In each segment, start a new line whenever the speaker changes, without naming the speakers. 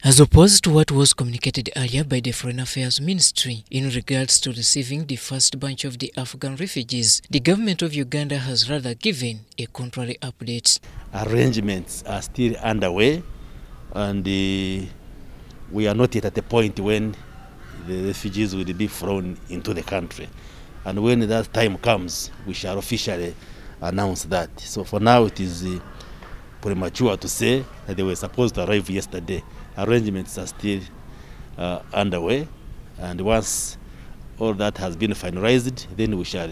As opposed to what was communicated earlier by the Foreign Affairs Ministry in regards to receiving the first bunch of the Afghan refugees, the government of Uganda has rather given a contrary update.
Arrangements are still underway, and we are not yet at the point when the refugees will be flown into the country. And when that time comes, we shall officially announce that. So for now, it is premature to say that they were supposed to arrive yesterday. Arrangements are still underway, and once all that has been finalized, then we shall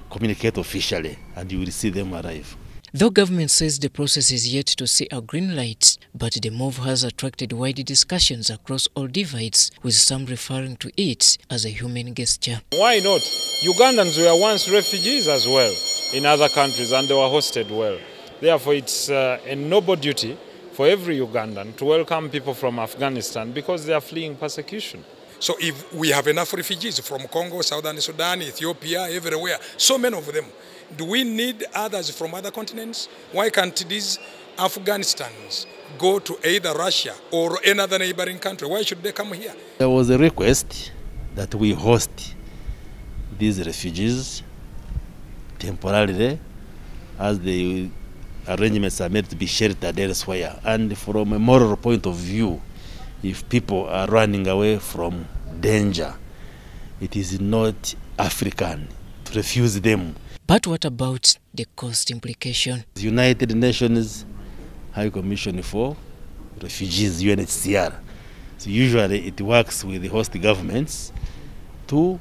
communicate officially and you will see them arrive.
Though government says the process is yet to see a green light, but the move has attracted wide discussions across all divides, with some referring to it as a human gesture.
Why not? Ugandans were once refugees as well in other countries, and they were hosted well. Therefore, it's a noble duty for every Ugandan to welcome people from Afghanistan because they are fleeing persecution.
So if we have enough refugees from Congo, Southern Sudan, Ethiopia, everywhere, so many of them, do we need others from other continents? Why can't these Afghanistans go to either Russia or another neighboring country? Why should they come here?
There was a request that we host these refugees temporarily as the arrangements are made to be sheltered elsewhere. And from a moral point of view, if people are running away from danger, it is not African to refuse them.
But what about the cost implication?
The United Nations High Commission for Refugees, UNHCR. So usually it works with the host governments to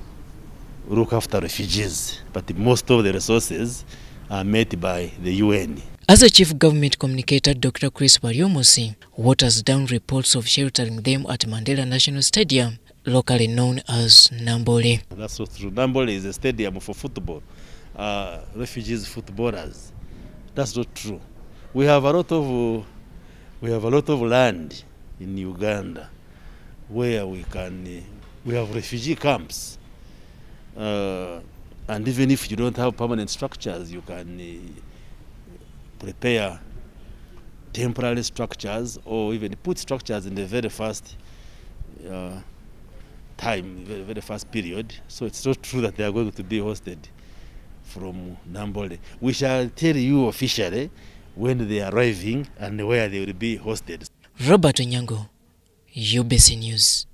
look after refugees, but most of the resources are met by the UN.
As a chief government communicator, Dr. Baryomunsi waters down reports of sheltering them at Mandela National Stadium, locally known as Nambole.
That's not true. Nambole is a stadium for football, refugees footballers. That's not true. We have a lot of land in Uganda where we have refugee camps, and even if you don't have permanent structures, you can prepare temporary structures or even put structures in the very first very first period. So it's not true that they are going to be hosted from Nambole. We shall tell you officially when they are arriving and where they will be hosted.
Robert Onyango, UBC News.